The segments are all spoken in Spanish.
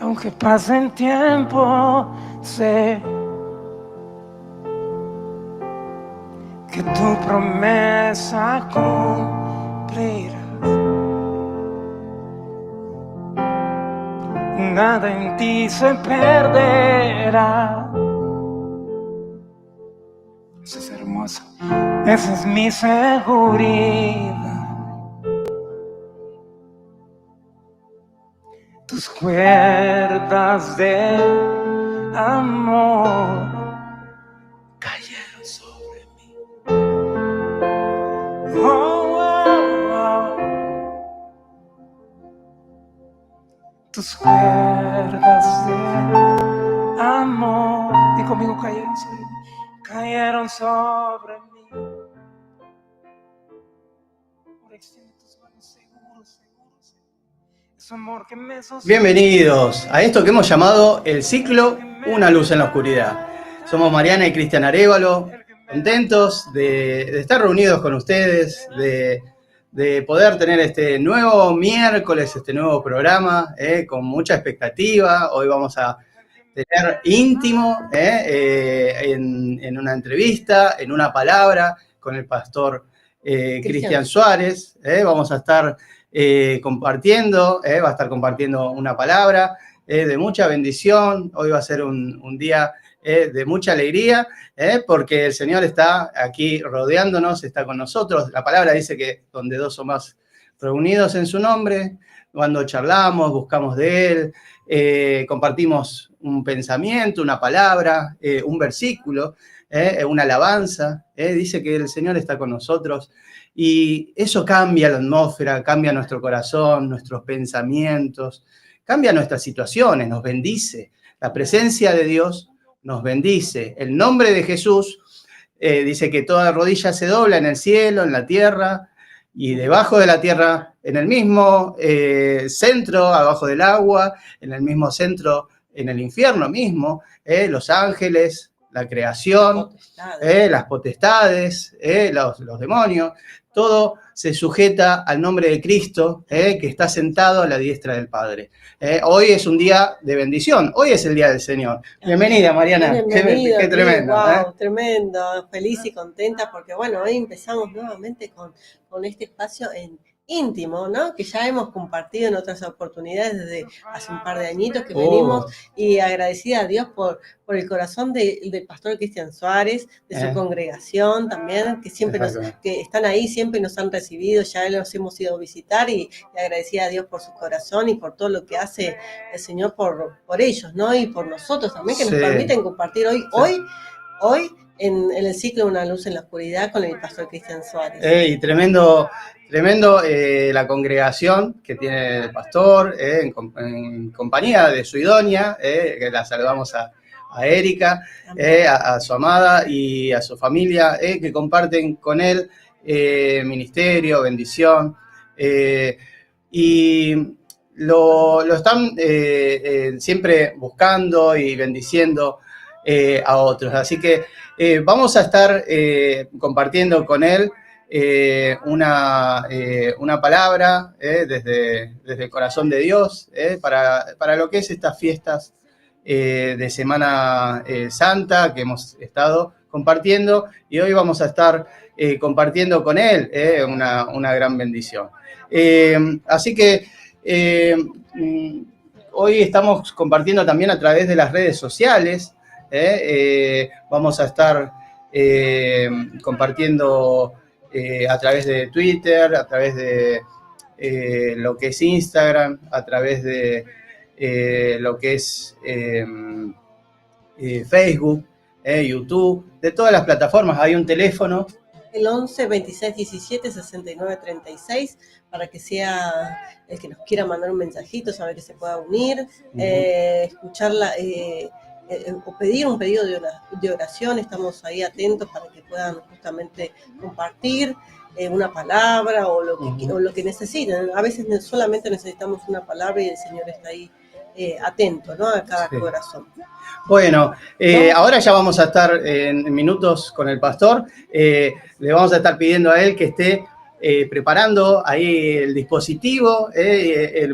Aunque pase el tiempo, sé que tu promesa cumplirás. Nada en ti se perderá. Eso es hermoso. Esa es mi seguridad. Tus cuerdas de amor cayeron sobre mí. Oh, oh, oh. Tus cuerdas de amor, di conmigo, cayeron sobre mí. Cayeron sobre mí. Ahora extiende tus manos, seguro, seguro, seguro. Es amor que me sostiene. Bienvenidos a esto que hemos llamado el ciclo Una luz en la oscuridad. Somos Mariana y Cristian Arévalo, contentos de estar reunidos con ustedes, de poder tener este nuevo miércoles, este nuevo programa, con mucha expectativa. Hoy vamos a tener íntimo en una entrevista, en una palabra, con el pastor Cristian Suárez. Vamos a estar compartiendo, va a estar compartiendo una palabra de mucha bendición. Hoy va a ser un día de mucha alegría, porque el Señor está aquí rodeándonos, está con nosotros. La palabra dice que donde dos o más reunidos en su nombre, cuando charlamos, buscamos de Él, compartimos un pensamiento, una palabra, un versículo, una alabanza, dice que el Señor está con nosotros. Y eso cambia la atmósfera, cambia nuestro corazón, nuestros pensamientos, cambia nuestras situaciones, nos bendice. La presencia de Dios nos bendice. El nombre de Jesús dice que toda rodilla se dobla en el cielo, en la tierra y debajo de la tierra, en el mismo centro, abajo del agua, en el mismo centro, en el infierno mismo, los ángeles, la creación, las potestades, los demonios. Todo se sujeta al nombre de Cristo, que está sentado a la diestra del Padre. Hoy es un día de bendición, hoy es el día del Señor. Bienvenida, Mariana. Bienvenida, qué tremendo. Wow, tremendo, feliz y contenta porque bueno, hoy empezamos nuevamente con este espacio en íntimo, ¿no? Que ya hemos compartido en otras oportunidades desde hace un par de añitos que venimos, y agradecida a Dios por el corazón del pastor Cristian Suárez, de su congregación también, que siempre que están ahí, siempre nos han recibido, ya los hemos ido a visitar, y agradecida a Dios por su corazón y por todo lo que hace el Señor por ellos, ¿no? Y por nosotros también, que nos permiten compartir hoy en el ciclo Una luz en la oscuridad con el pastor Cristian Suárez. Y tremendo la congregación que tiene el pastor, en compañía de su idónea, que la saludamos a Erika, a su amada y a su familia, que comparten con él ministerio, bendición, y lo están siempre buscando y bendiciendo a otros. Así que vamos a estar compartiendo con él una palabra desde el corazón de Dios para lo que es estas fiestas de Semana Santa que hemos estado compartiendo, y hoy vamos a estar compartiendo con él una gran bendición. Así que hoy estamos compartiendo también a través de las redes sociales. Vamos a estar compartiendo a través de Twitter, a través de lo que es Instagram, a través de lo que es Facebook, YouTube, de todas las plataformas. Hay un teléfono. El 11 26 17 69 36, para que sea el que nos quiera mandar un mensajito, saber que se pueda unir, escucharla, o pedir un pedido de oración. Estamos ahí atentos para que puedan justamente compartir una palabra o lo que necesiten. A veces solamente necesitamos una palabra y el Señor está ahí atento, ¿no? A cada corazón. Bueno, ahora ya vamos a estar en minutos con el pastor. Le vamos a estar pidiendo a él que esté preparando ahí el dispositivo,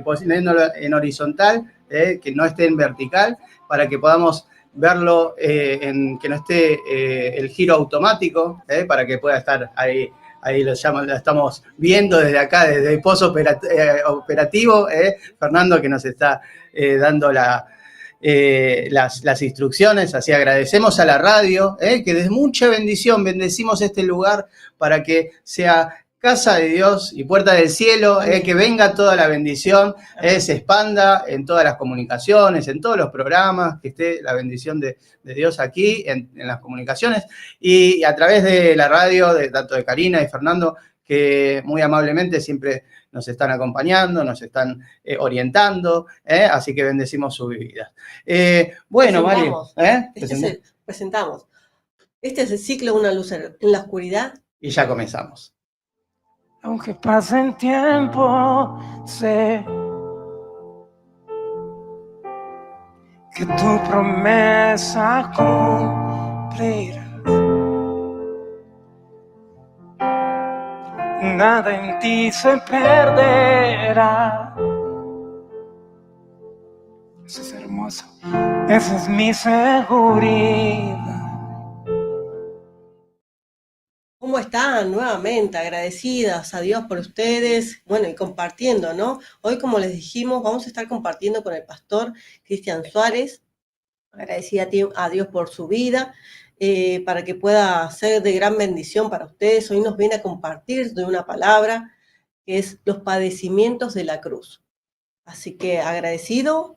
poniéndolo en horizontal que no esté en vertical, para que podamos verlo, que no esté el giro automático, para que pueda estar ahí. Ahí lo estamos viendo desde acá, desde el post operativo, Fernando, que nos está dando las instrucciones. Así agradecemos a la radio, que de mucha bendición bendecimos este lugar para que sea casa de Dios y puerta del cielo, que venga toda la bendición, se expanda en todas las comunicaciones, en todos los programas, que esté la bendición de Dios aquí en las comunicaciones y a través de la radio, tanto de Karina y Fernando, que muy amablemente siempre nos están acompañando, nos están orientando, así que bendecimos su vida. Bueno, Mario, presentamos. Este es el ciclo Una luz en la oscuridad. Y ya comenzamos. Aunque pasen tiempo, sé que tu promesa cumplirá. Nada en ti se perderá. Eso es hermoso. Esa es mi seguridad. ¿Cómo están? Nuevamente agradecidas a Dios por ustedes, bueno, y compartiendo, ¿no? Hoy, como les dijimos, vamos a estar compartiendo con el pastor Cristian Suárez, agradecida a Dios por su vida, para que pueda ser de gran bendición para ustedes. Hoy nos viene a compartir de una palabra que es los padecimientos de la cruz. Así que agradecido.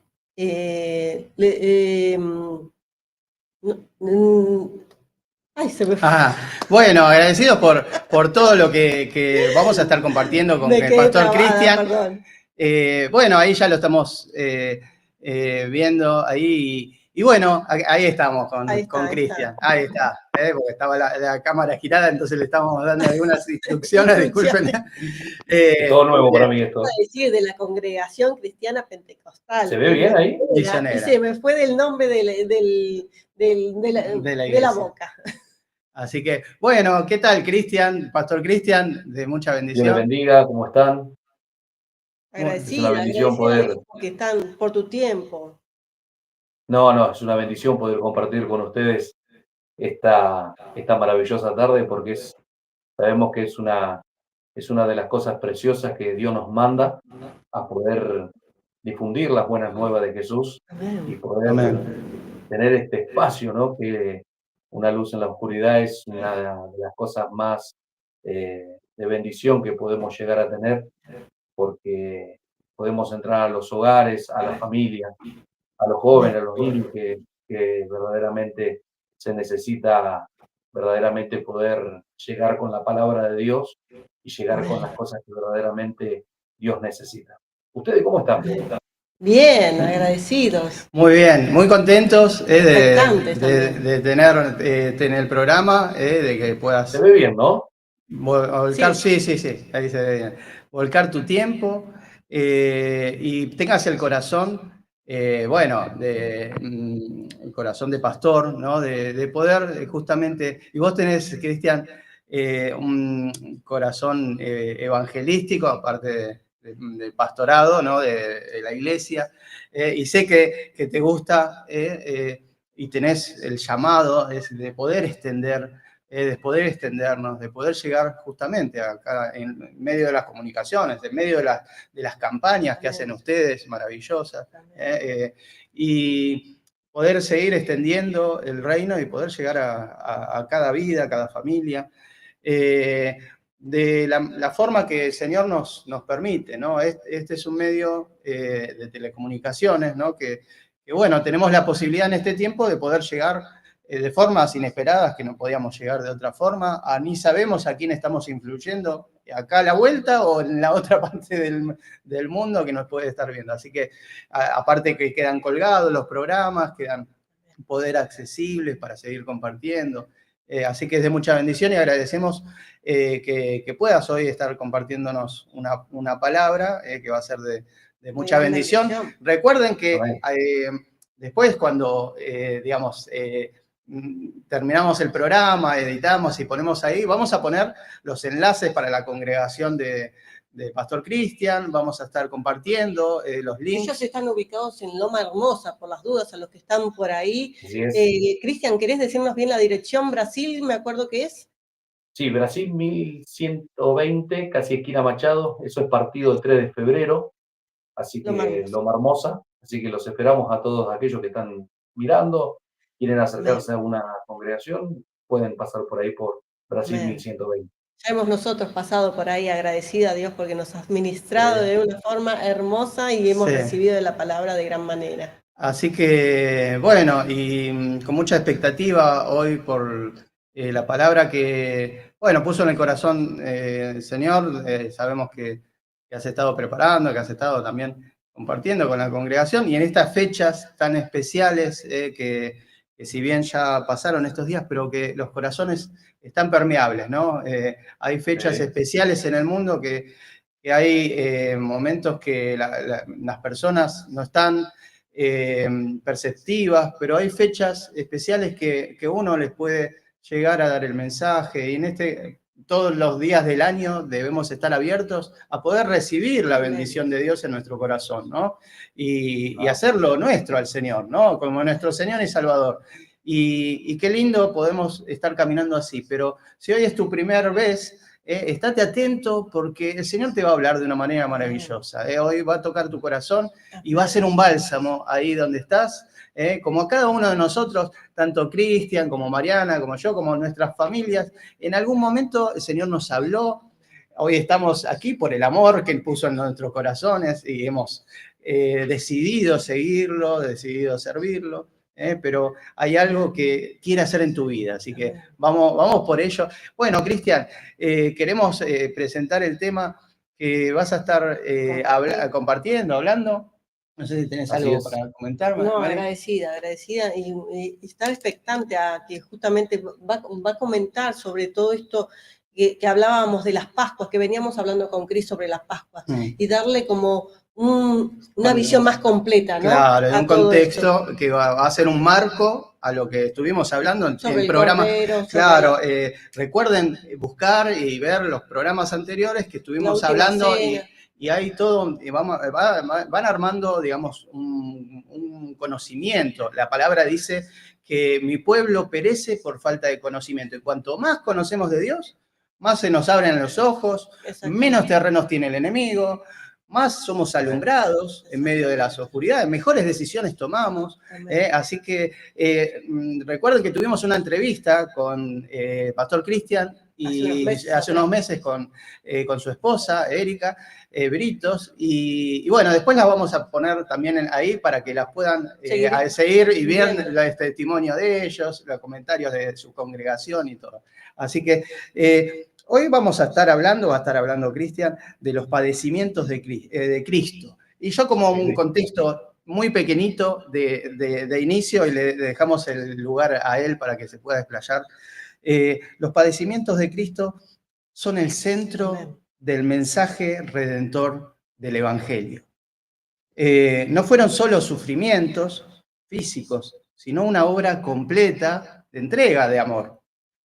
Ay, se me fue. Bueno, agradecidos por todo lo que vamos a estar compartiendo con el pastor Cristian. Bueno, ahí ya lo estamos viendo ahí. Y bueno, ahí estamos con Cristian. Ahí está, porque estaba la cámara girada, entonces le estamos dando algunas instrucciones, disculpen. Todo nuevo para mí esto. Decir de la Congregación Cristiana Pentecostal. ¿Se ve bien ahí? Y se me fue del nombre de la boca. Así que, bueno, ¿qué tal, Cristian? Pastor Cristian, de mucha bendición. Dios les bendiga, ¿cómo están? Agradecida, es una bendición poder... porque están por tu tiempo. No, es una bendición poder compartir con ustedes esta maravillosa tarde, porque sabemos que es una de las cosas preciosas que Dios nos manda a poder difundir las buenas nuevas de Jesús. Amén. Y poder tener este espacio, ¿no? Que una luz en la oscuridad es una de las cosas más de bendición que podemos llegar a tener, porque podemos entrar a los hogares, a la familia, a los jóvenes, a los niños, que verdaderamente se necesita verdaderamente poder llegar con la palabra de Dios y llegar con las cosas que verdaderamente Dios necesita. ¿Ustedes cómo están? Bien, agradecidos. Muy bien, muy contentos de tener el programa, de que puedas... Se ve bien, ¿no? Volcar, sí, ahí se ve bien. Volcar tu tiempo y tengas el corazón, el corazón de pastor, ¿no? De poder justamente, y vos tenés, Cristian, un corazón evangelístico, aparte del pastorado, ¿no? de la iglesia, y sé que te gusta y tenés el llamado de poder extendernos, de poder llegar justamente acá en medio de las comunicaciones, en medio de las campañas que hacen ustedes, maravillosas, y poder seguir extendiendo el reino y poder llegar a cada vida, a cada familia, de la forma que el Señor nos permite, ¿no? Este es un medio de telecomunicaciones, ¿no? Que bueno, tenemos la posibilidad en este tiempo de poder llegar de formas inesperadas que no podíamos llegar de otra forma, ni sabemos a quién estamos influyendo, acá a la vuelta o en la otra parte del mundo que nos puede estar viendo. Así que, aparte que quedan colgados los programas, quedan poder accesibles para seguir compartiendo. Así que es de mucha bendición y agradecemos que puedas hoy estar compartiéndonos una palabra que va a ser de mucha bendición. Recuerden que después cuando, terminamos el programa, editamos y ponemos ahí, vamos a poner los enlaces para la congregación de de Pastor Cristian, vamos a estar compartiendo los links. Ellos están ubicados en Loma Hermosa, por las dudas, a los que están por ahí. Así es. Cristian, ¿querés decirnos bien la dirección? Brasil, me acuerdo que es. Sí, Brasil 1120, casi esquina Machado, eso es partido el 3 de febrero, así Loma que Hermosa. Loma Hermosa, así que los esperamos a todos aquellos que están mirando, quieren acercarse a una congregación, pueden pasar por ahí por Brasil Amén. 1120. Ya hemos nosotros pasado por ahí, agradecida a Dios porque nos has ministrado de una forma hermosa y hemos recibido de la palabra de gran manera. Así que, bueno, y con mucha expectativa hoy por la palabra que, bueno, puso en el corazón el Señor. Sabemos que has estado preparando, que has estado también compartiendo con la congregación, y en estas fechas tan especiales que si bien ya pasaron estos días, pero que los corazones están permeables, ¿no? Hay fechas especiales en el mundo que hay momentos que las personas no están perceptivas, pero hay fechas especiales que uno les puede llegar a dar el mensaje, y todos los días del año debemos estar abiertos a poder recibir la bendición de Dios en nuestro corazón, ¿no? Y hacerlo nuestro al Señor, ¿no? Como nuestro Señor y Salvador. Y qué lindo podemos estar caminando así, pero si hoy es tu primera vez, estate atento porque el Señor te va a hablar de una manera maravillosa. Hoy va a tocar tu corazón y va a ser un bálsamo ahí donde estás, como a cada uno de nosotros, tanto Cristian como Mariana, como yo, como nuestras familias. En algún momento el Señor nos habló. Hoy estamos aquí por el amor que Él puso en nuestros corazones y hemos decidido seguirlo, decidido servirlo. Pero hay algo que quiere hacer en tu vida, así que vamos por ello. Bueno, Cristian, queremos presentar el tema que vas a estar compartiendo, hablando. No sé si tenés algo para comentarme. No, agradecida y estar expectante a que justamente va a comentar sobre todo esto que hablábamos de las Pascuas, que veníamos hablando con Cris sobre las Pascuas, y darle como una visión más completa, ¿no? Claro, en un contexto que va a ser un marco a lo que estuvimos hablando en el programa. Claro, recuerden buscar y ver los programas anteriores que estuvimos hablando y hay todo, van armando, digamos, un conocimiento. La palabra dice que mi pueblo perece por falta de conocimiento, y cuanto más conocemos de Dios, más se nos abren los ojos, menos terrenos tiene el enemigo, más somos alumbrados en medio de las oscuridades, mejores decisiones tomamos. Así que recuerden que tuvimos una entrevista con Pastor Cristian y hace unos meses con su esposa, Erika Britos, y bueno, después las vamos a poner también ahí para que las puedan seguir y ver el testimonio de ellos, los comentarios de su congregación y todo. Así que hoy va a estar hablando Cristian, de los padecimientos de Cristo. Y yo como un contexto muy pequeñito de inicio, y le dejamos el lugar a él para que se pueda desplayar. Los padecimientos de Cristo son el centro del mensaje redentor del Evangelio. No fueron solo sufrimientos físicos, sino una obra completa de entrega de amor,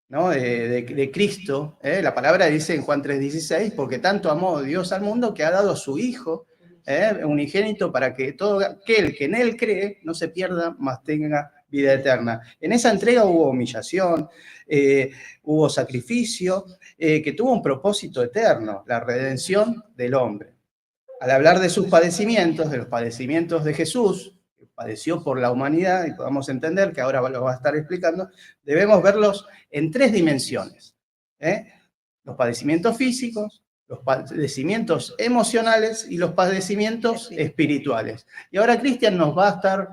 ¿no? de Cristo. La palabra dice en Juan 3:16, porque tanto amó Dios al mundo que ha dado a su Hijo unigénito para que todo aquel que en Él cree no se pierda, mas tenga vida eterna. En esa entrega hubo humillación, hubo sacrificio, que tuvo un propósito eterno, la redención del hombre. Al hablar de sus padecimientos, de los padecimientos de Jesús, que padeció por la humanidad, y podamos entender que ahora lo va a estar explicando, debemos verlos en tres dimensiones. Los padecimientos físicos, los padecimientos emocionales y los padecimientos espirituales. Y ahora Cristian nos va a estar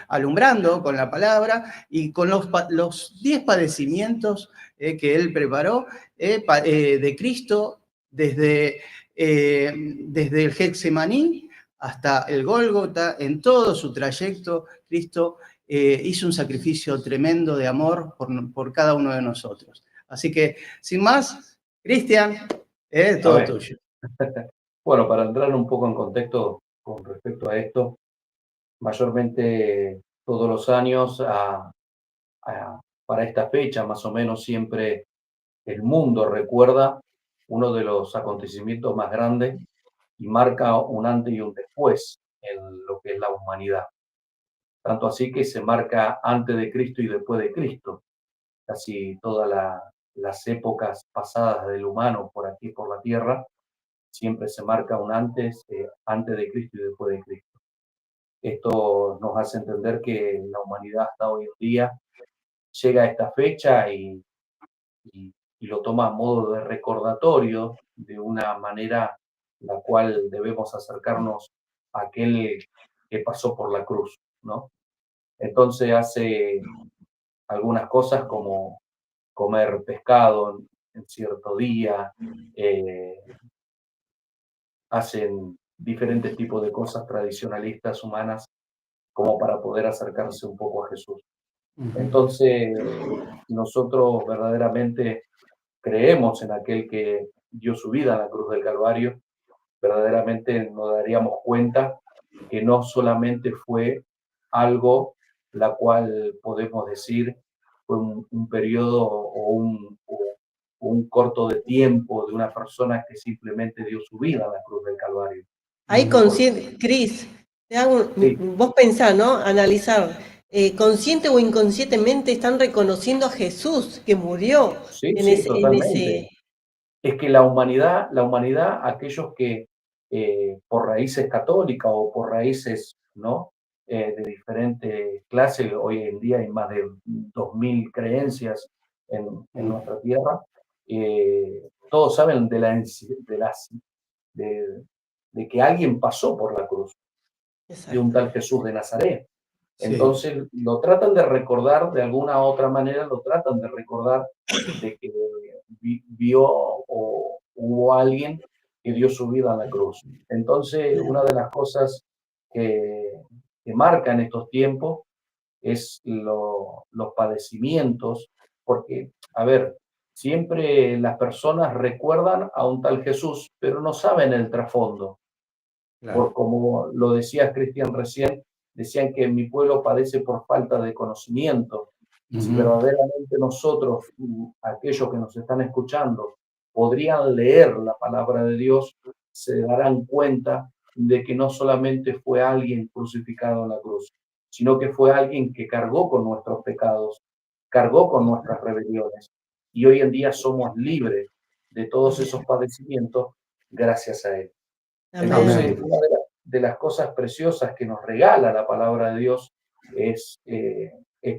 alumbrando con la palabra y con los 10 padecimientos que él preparó de Cristo desde el Getsemaní hasta el Gólgota. En todo su trayecto, Cristo hizo un sacrificio tremendo de amor por cada uno de nosotros. Así que, sin más, Cristian, todo tuyo. Bueno, para entrar un poco en contexto con respecto a esto, mayormente todos los años para esta fecha, más o menos, siempre el mundo recuerda uno de los acontecimientos más grandes y marca un antes y un después en lo que es la humanidad. Tanto así que se marca antes de Cristo y después de Cristo. Casi todas las épocas pasadas del humano por aquí, por la tierra, siempre se marca un antes de Cristo y después de Cristo. Esto nos hace entender que la humanidad hasta hoy en día llega a esta fecha y lo toma a modo de recordatorio de una manera la cual debemos acercarnos a aquel que pasó por la cruz, ¿no? Entonces hace algunas cosas como comer pescado en cierto día, hacen diferentes tipos de cosas tradicionalistas humanas como para poder acercarse un poco a Jesús. Entonces, nosotros verdaderamente creemos en aquel que dio su vida en la cruz del Calvario, verdaderamente nos daríamos cuenta que no solamente fue algo la cual podemos decir fue un periodo o un corto de tiempo de una persona que simplemente dio su vida a la cruz del Calvario. Ahí Cris, Sí. vos pensás, ¿no? Analizar, consciente o inconscientemente están reconociendo a Jesús que murió Sí, en sí, ese, totalmente. Es que la humanidad, aquellos que por raíces católicas o por raíces, ¿no? De diferentes clases, hoy en día hay más de 2000 creencias en nuestra tierra, todos saben de que alguien pasó por la cruz, de un Exacto. tal Jesús de Nazaret. Sí. Entonces lo tratan de recordar de alguna otra manera, lo tratan de recordar de que vio o hubo alguien que dio su vida a la cruz. Entonces, una de las cosas que marcan estos tiempos es los padecimientos, porque, a ver, siempre las personas recuerdan a un tal Jesús, pero no saben el trasfondo. Por como lo decía Cristian recién, decían que mi pueblo padece por falta de conocimiento. Y si verdaderamente nosotros, aquellos que nos están escuchando, podrían leer la palabra de Dios, se darán cuenta de que no solamente fue alguien crucificado en la cruz, sino que fue alguien que cargó con nuestros pecados, cargó con nuestras rebeliones. Y hoy en día somos libres de todos esos padecimientos gracias a Él. Entonces, una de las cosas preciosas que nos regala la palabra de Dios es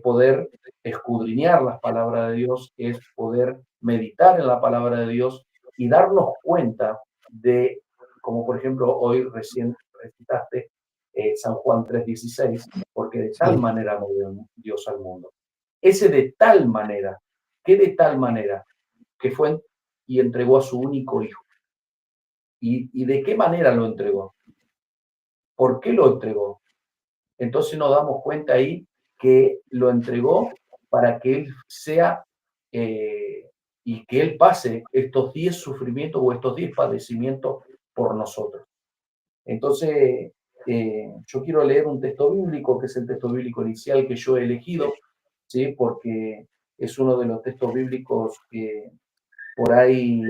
poder escudriñar las palabras de Dios, es poder meditar en la palabra de Dios y darnos cuenta de, como por ejemplo hoy recién recitaste San Juan 3:16, porque de tal manera amó Dios al mundo. Ese de tal manera, ¿qué de tal manera? Que fue y entregó a su único hijo. ¿Y de qué manera lo entregó? ¿Por qué lo entregó? Entonces nos damos cuenta ahí que lo entregó para que Él sea y que Él pase estos 10 sufrimientos o estos 10 padecimientos por nosotros. Entonces, yo quiero leer un texto bíblico, que es el texto bíblico inicial que yo he elegido, ¿sí? Porque es uno de los textos bíblicos que por ahí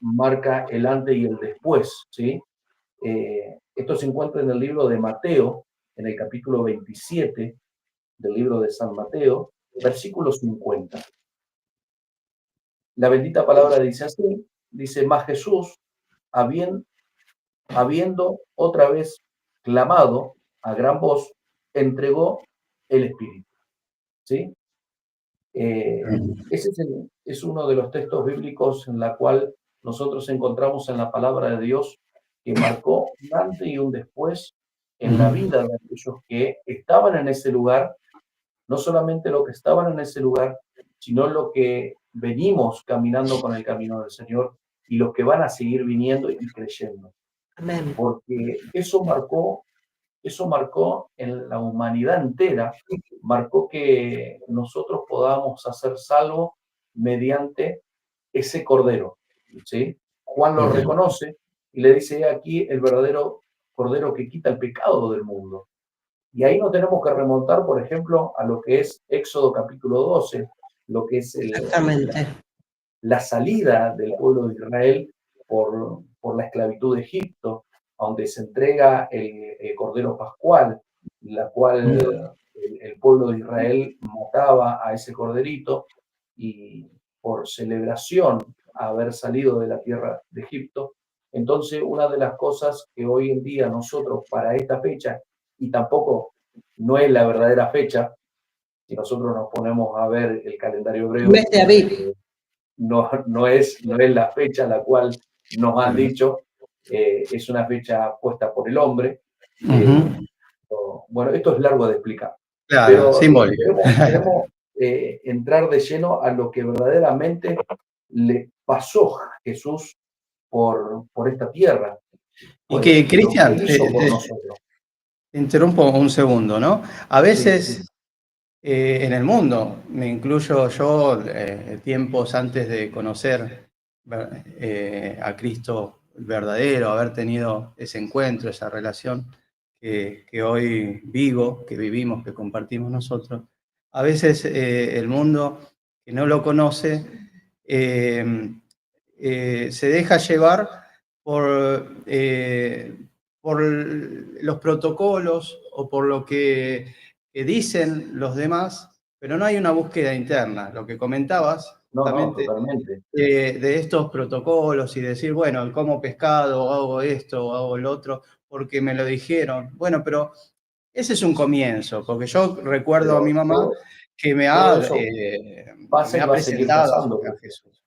marca el antes y el después, ¿sí? Esto se encuentra en el libro de Mateo, en el capítulo 27 del libro de San Mateo, versículo 50. La bendita palabra dice así, dice, mas Jesús, habiendo otra vez clamado a gran voz, entregó el Espíritu. ¿Sí? Ese es uno de los textos bíblicos en la cual nosotros encontramos en la palabra de Dios que marcó un antes y un después en la vida de aquellos que estaban en ese lugar, no solamente los que estaban en ese lugar, sino los que venimos caminando con el camino del Señor y los que van a seguir viniendo y creyendo. Amén. Porque eso marcó en la humanidad entera, marcó que nosotros podamos hacer salvo mediante ese cordero, ¿sí? Juan lo reconoce y le dice aquí el verdadero cordero que quita el pecado del mundo. Y ahí nos tenemos que remontar, por ejemplo, a lo que es Éxodo capítulo 12, lo que es Exactamente. la salida del pueblo de Israel por la esclavitud de Egipto, donde se entrega el Cordero Pascual, la cual el pueblo de Israel mataba a ese corderito y por celebración a haber salido de la tierra de Egipto. Entonces, una de las cosas que hoy en día nosotros para esta fecha, y tampoco no es la verdadera fecha, si nosotros nos ponemos a ver el calendario hebreo, Mes de Aviv. no es la fecha la cual nos han dicho, es una fecha puesta por el hombre. Bueno, esto es largo de explicar, Claro, pero simbólico. queremos entrar de lleno a lo que verdaderamente le pasó a Jesús por esta tierra. Y que, lo Cristian, que hizo por nosotros. te interrumpo un segundo, ¿no? A veces Sí. en el mundo, me incluyo yo, tiempos antes de conocer a Cristo verdadero, haber tenido ese encuentro, esa relación que hoy vivo, que vivimos, que compartimos nosotros, a veces el mundo que no lo conoce se deja llevar por los protocolos o por lo que dicen los demás, pero no hay una búsqueda interna. Lo que comentabas No, justamente totalmente. de estos protocolos y decir, bueno, como pescado, hago esto, hago el otro, porque me lo dijeron. Bueno, pero ese es un comienzo, porque yo recuerdo a mi Pero mamá que todo eso pasa me y ha va a seguir presentado pasando. a Jesús.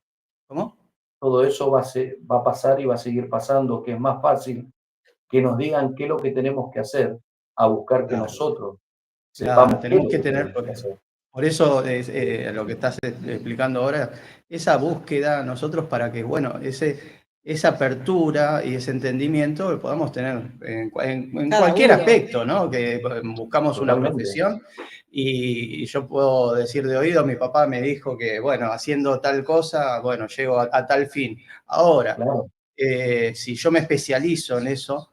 ¿Cómo? Todo eso va a pasar y va a seguir pasando, que es más fácil que nos digan qué es lo que tenemos que hacer, a buscar que Claro. nosotros Claro, sepamos qué es tenemos lo que que tener, tenemos que hacer. por eso es, lo que estás explicando ahora, esa búsqueda nosotros para que, bueno, esa apertura y ese entendimiento lo podamos tener en Cada cualquier uno. aspecto, ¿no? Que buscamos una Totalmente. profesión y yo puedo decir de oído, mi papá me dijo que, bueno, haciendo tal cosa, bueno, llego a tal fin. Ahora, Claro, si yo me especializo en eso,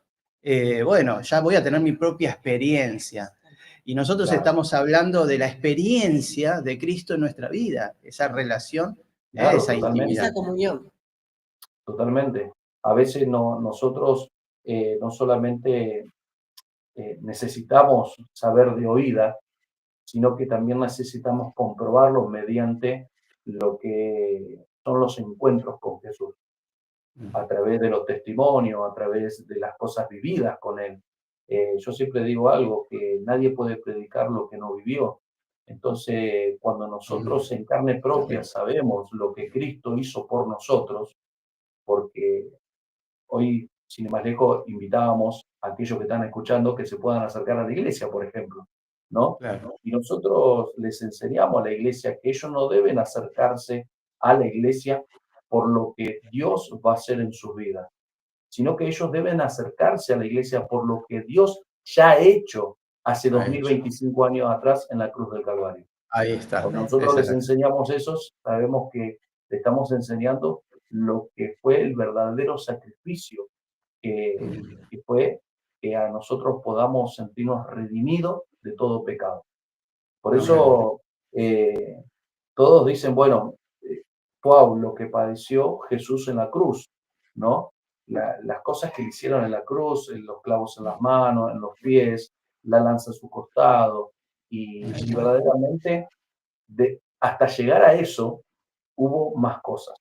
bueno, ya voy a tener mi propia experiencia. Y nosotros claro, estamos hablando de la experiencia de Cristo en nuestra vida, esa relación, claro, esa totalmente. intimidad. Esa comunión. Totalmente. A veces nosotros no solamente necesitamos saber de oída, sino que también necesitamos comprobarlo mediante lo que son los encuentros con Jesús, a través de los testimonios, a través de las cosas vividas con Él. Yo siempre digo algo, que nadie puede predicar lo que no vivió. Entonces, cuando nosotros en carne propia sabemos lo que Cristo hizo por nosotros, porque hoy, sin ir más lejos, invitábamos a aquellos que están escuchando que se puedan acercar a la iglesia, por ejemplo, ¿no? Claro, Y nosotros les enseñamos a la iglesia que ellos no deben acercarse a la iglesia por lo que Dios va a hacer en sus vidas, sino que ellos deben acercarse a la iglesia por lo que Dios ya ha hecho hace ha hecho. 2025 años atrás en la cruz del Calvario. Ahí está. Cuando nosotros Esa es les la- enseñamos eso, sabemos que le estamos enseñando lo que fue el verdadero sacrificio, que fue que a nosotros podamos sentirnos redimidos de todo pecado. Por Amén. eso todos dicen, bueno, wow, lo que padeció Jesús en la cruz, ¿no? Las cosas que le hicieron en la cruz, los clavos en las manos, en los pies, la lanza en su costado, y verdaderamente hasta llegar a eso hubo más cosas.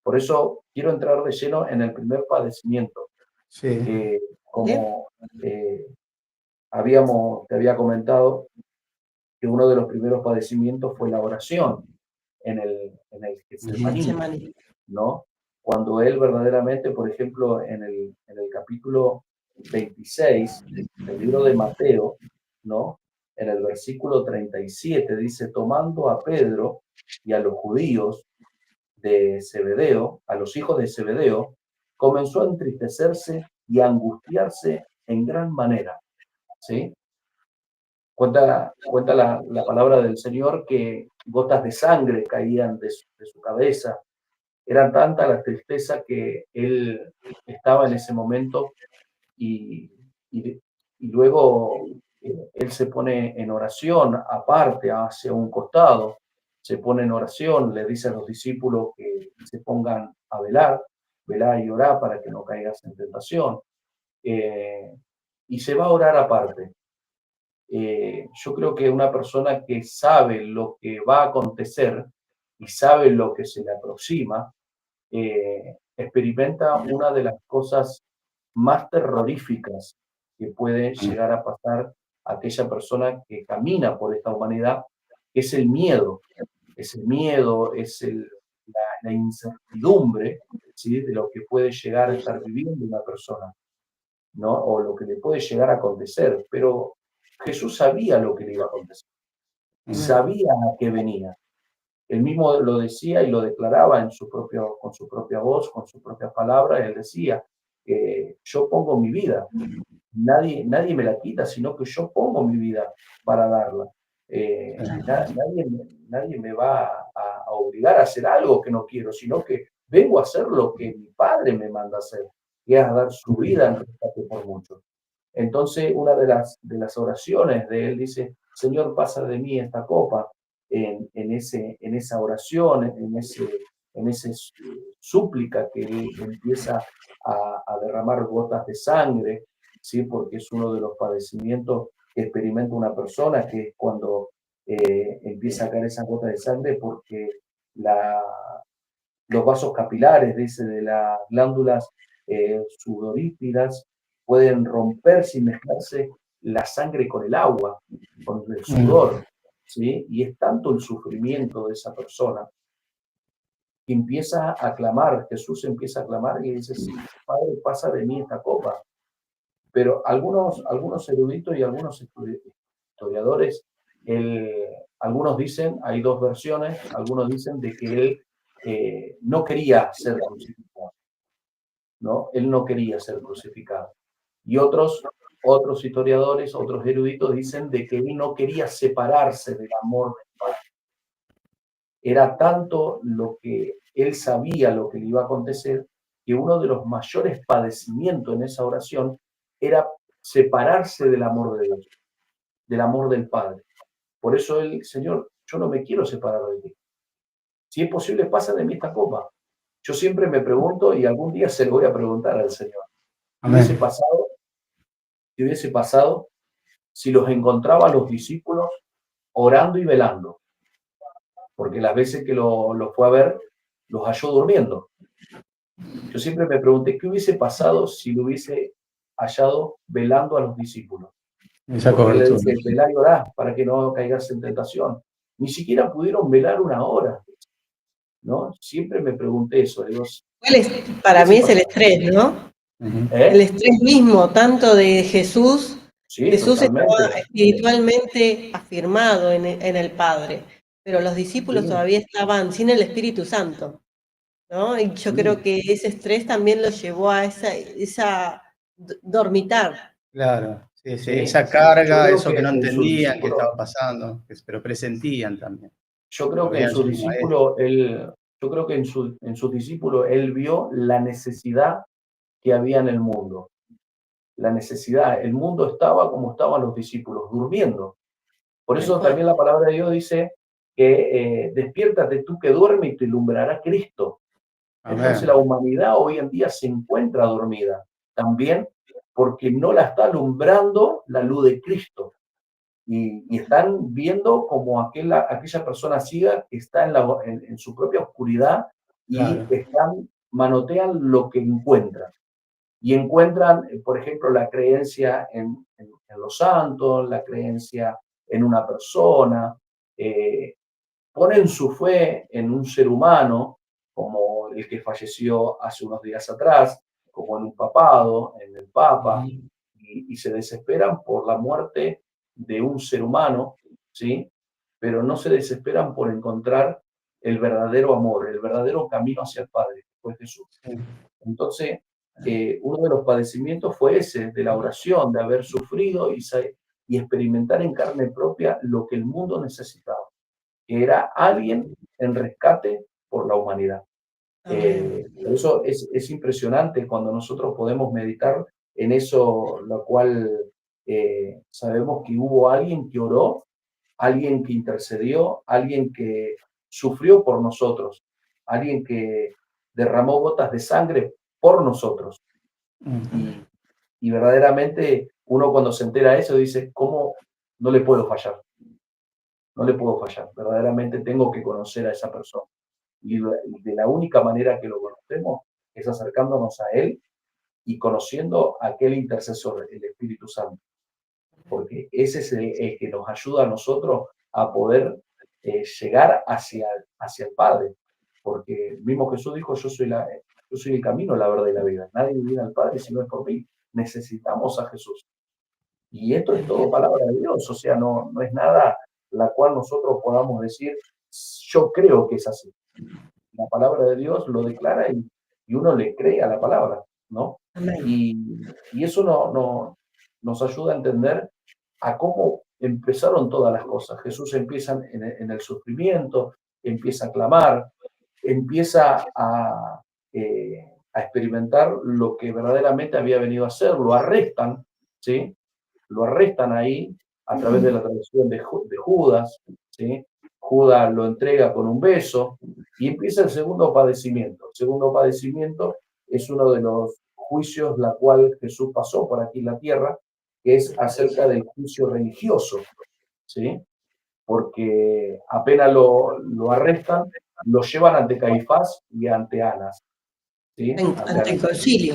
Por eso quiero entrar de lleno en el primer padecimiento, Sí, que como te había comentado, que uno de los primeros padecimientos fue la oración en el Getsemaní, Getsemaní. ¿no? Cuando él verdaderamente, por ejemplo, en el capítulo 26 del libro de Mateo, ¿no? En el versículo 37 dice, tomando a Pedro y a los judíos de Zebedeo, a los hijos de Zebedeo, comenzó a entristecerse y a angustiarse en gran manera, ¿sí? Cuenta la palabra del Señor que gotas de sangre caían de su cabeza. Era tanta la tristeza que él estaba en ese momento y, y, y luego él se pone en oración aparte hacia un costado, se pone en oración, le dice a los discípulos que se pongan a velar velá y orá para que no caigas en tentación. Y se va a orar aparte. Yo creo que una persona que sabe lo que va a acontecer y sabe lo que se le aproxima, experimenta una de las cosas más terroríficas que puede llegar a pasar a aquella persona que camina por esta humanidad, que es el miedo. Es el miedo, es la incertidumbre, ¿sí?, de lo que puede llegar a estar viviendo una persona, ¿no? O lo que le puede llegar a acontecer. Pero Jesús sabía lo que le iba a acontecer, sabía a qué venía. Él mismo lo decía y lo declaraba con su propia voz, con su propia palabra. Él decía, yo pongo mi vida, nadie me la quita, sino que yo pongo mi vida para darla. Nadie me va a obligar a hacer algo que no quiero, sino que vengo a hacer lo que mi Padre me manda a hacer, que es dar su vida en rescate por muchos. Entonces, una de las oraciones de él dice, Señor, pasa de mí esta copa, en esa oración, en ese súplica que él empieza a derramar gotas de sangre, ¿sí? Porque es uno de los padecimientos que experimenta una persona, que es cuando empieza a caer esa gota de sangre, porque los vasos capilares, dice, de las glándulas sudoríparas pueden romperse y mezclarse la sangre con el agua, con el sudor, ¿sí? Y es tanto el sufrimiento de esa persona que empieza a clamar, Jesús empieza a clamar y dice, sí, Padre, pasa de mí esta copa. Pero algunos eruditos y algunos historiadores, algunos dicen, hay dos versiones, algunos dicen de que él no quería ser crucificado, ¿no? Él no quería ser crucificado. Y otros historiadores, otros eruditos dicen de que él no quería separarse del amor del Padre. Era tanto lo que él sabía, lo que le iba a acontecer, que uno de los mayores padecimientos en esa oración era separarse del amor de Dios, del amor del Padre. Por eso el Señor, yo no me quiero separar de ti. Si es posible, pasa de mí esta copa. Yo siempre me pregunto, y algún día se lo voy a preguntar al Señor, ¿qué hubiese pasado si los encontraba a los discípulos orando y velando? Porque las veces que lo fue a ver, los halló durmiendo. Yo siempre me pregunté, ¿qué hubiese pasado si lo hubiese hallado velando a los discípulos? Porque él le dice, velá y orá para que no caigas en tentación. Ni siquiera pudieron velar una hora, ¿no? Siempre me pregunté eso. Digo, para mí es el estrés, ¿no? El estrés mismo, tanto de Jesús. Sí, Jesús totalmente. estaba espiritualmente afirmado en el Padre, pero los discípulos todavía estaban sin el Espíritu Santo, ¿no? Y yo creo que ese estrés también los llevó a esa dormitar. Claro, sí, esa carga, eso que no entendían que discípulos, estaba pasando, pero presentían también. Yo creo que en sus discípulos, en sus discípulos él vio la necesidad que había en el mundo. La necesidad, el mundo estaba como estaban los discípulos, durmiendo. Por eso también la palabra de Dios dice que despiértate tú que duermes y te alumbrará Cristo. Entonces la humanidad hoy en día se encuentra dormida también porque no la está alumbrando la luz de Cristo. Y están viendo como aquella persona ciega que está en su propia oscuridad y manotean lo que encuentran. Y encuentran, por ejemplo, la creencia en los santos, la creencia en una persona, ponen su fe en un ser humano, como el que falleció hace unos días atrás, como en un papado, en el Papa, y se desesperan por la muerte de un ser humano, ¿sí? Pero no se desesperan por encontrar el verdadero amor, el verdadero camino hacia el Padre, que fue Jesús. Entonces, uno de los padecimientos fue ese, de la oración, de haber sufrido y experimentar en carne propia lo que el mundo necesitaba, que era alguien en rescate por la humanidad. Por eso es impresionante cuando nosotros podemos meditar en eso, lo cual sabemos que hubo alguien que oró, alguien que intercedió, alguien que sufrió por nosotros, alguien que derramó gotas de sangre por nosotros. Y verdaderamente uno cuando se entera de eso dice, ¿cómo no le puedo fallar? No le puedo fallar. Verdaderamente tengo que conocer a esa persona. Y de la única manera que lo conocemos es acercándonos a Él y conociendo a aquel intercesor, el Espíritu Santo. Porque ese es el que nos ayuda a nosotros a poder llegar hacia el Padre. Porque mismo Jesús dijo, yo soy el camino, la verdad y la vida. Nadie viene al Padre si no es por mí. Necesitamos a Jesús. Y esto es todo palabra de Dios, o sea, no es nada la cual nosotros podamos decir, yo creo que es así. La palabra de Dios lo declara y uno le cree a la palabra, ¿no? Amén. Y eso nos ayuda a entender a cómo empezaron todas las cosas. Jesús empieza en el sufrimiento, empieza a clamar, empieza a experimentar lo que verdaderamente había venido a hacer, lo arrestan, ¿sí? Lo arrestan ahí a través de la traición de Judas, ¿sí? Judas lo entrega con un beso y empieza el segundo padecimiento. El segundo padecimiento es uno de los juicios la cual Jesús pasó por aquí en la tierra, que es acerca del juicio religioso, ¿sí? Porque apenas lo arrestan, lo llevan ante Caifás y ante Anás, ¿sí? Ante el concilio.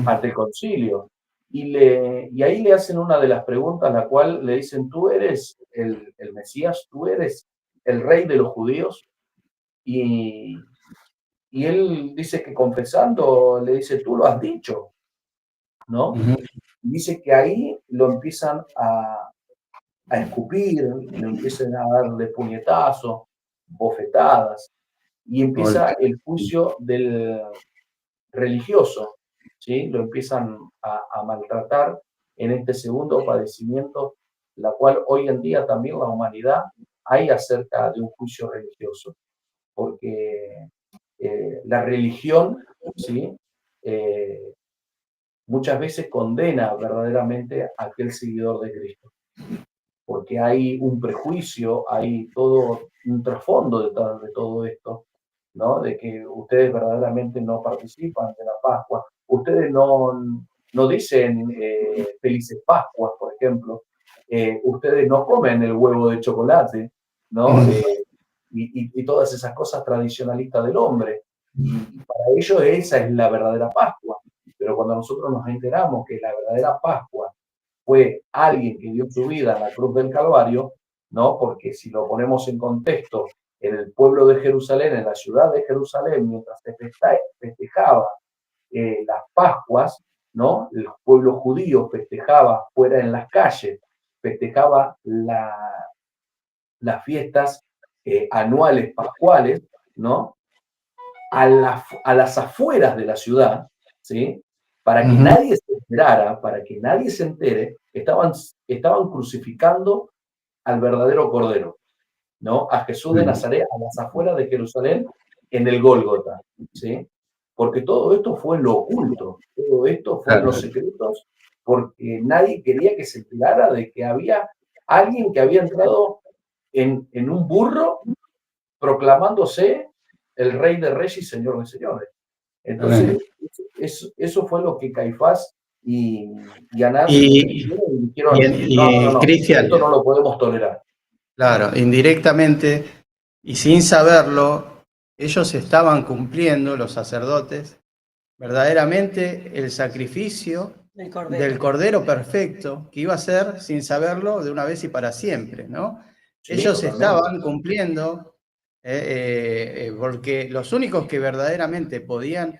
Ante el concilio. Y ahí le hacen una de las preguntas, la cual le dicen, ¿tú eres el Mesías? ¿Tú eres el rey de los judíos? Y él dice que confesando, le dice, tú lo has dicho, ¿no? Y dice que ahí lo empiezan a escupir, le empiezan a darle puñetazos, bofetadas, y empieza el juicio del religioso, ¿sí? Lo empiezan a maltratar en este segundo padecimiento, la cual hoy en día también la humanidad hay acerca de un juicio religioso, porque la religión, ¿sí? Muchas veces condena verdaderamente a aquel seguidor de Cristo, porque hay un prejuicio, hay todo un trasfondo detrás de todo esto, ¿no? De que ustedes verdaderamente no participan de la Pascua, ustedes no dicen felices Pascuas, por ejemplo, ustedes no comen el huevo de chocolate, ¿no? Y todas esas cosas tradicionalistas del hombre. Y para ellos esa es la verdadera Pascua. Pero cuando nosotros nos enteramos que la verdadera Pascua fue alguien que dio su vida en la cruz del Calvario, ¿no? Porque si lo ponemos en contexto, en el pueblo de Jerusalén, en la ciudad de Jerusalén, mientras se festejaba las Pascuas, ¿no? El pueblo judío festejaba fuera en las calles, festejaba las fiestas anuales pascuales, ¿no? A las afueras de la ciudad, ¿sí? Para que nadie se enterara, para que nadie se entere, estaban crucificando al verdadero Cordero, ¿no? A Jesús de Nazaret a las afueras de Jerusalén en el Gólgota, ¿sí? Porque todo esto fue en lo oculto, todo esto fue en los secretos, porque nadie quería que se enterara de que había alguien que había entrado en un burro proclamándose el Rey de Reyes y Señor de Señores. Entonces, eso fue lo que Caifás y Anás dijeron, no, Cristian, esto no lo podemos tolerar. Claro, indirectamente y sin saberlo, ellos estaban cumpliendo, los sacerdotes, verdaderamente el sacrificio del Cordero perfecto, que iba a ser, sin saberlo, de una vez y para siempre, ¿no? Sí, ellos totalmente. estaban cumpliendo, porque los únicos que verdaderamente podían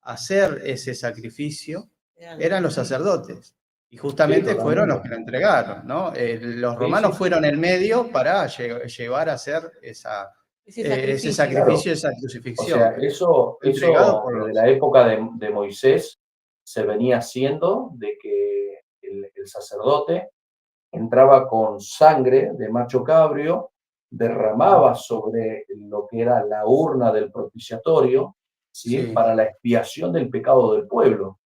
hacer ese sacrificio eran los sacerdotes. Y justamente fueron los que lo entregaron, ¿no? Los romanos fueron el medio para llevar a hacer ese sacrificio, esa crucifixión. O sea, eso desde la época de Moisés se venía haciendo, de que el sacerdote entraba con sangre de macho cabrio, derramaba sobre lo que era la urna del propiciatorio, ¿sí? Para la expiación del pecado del pueblo.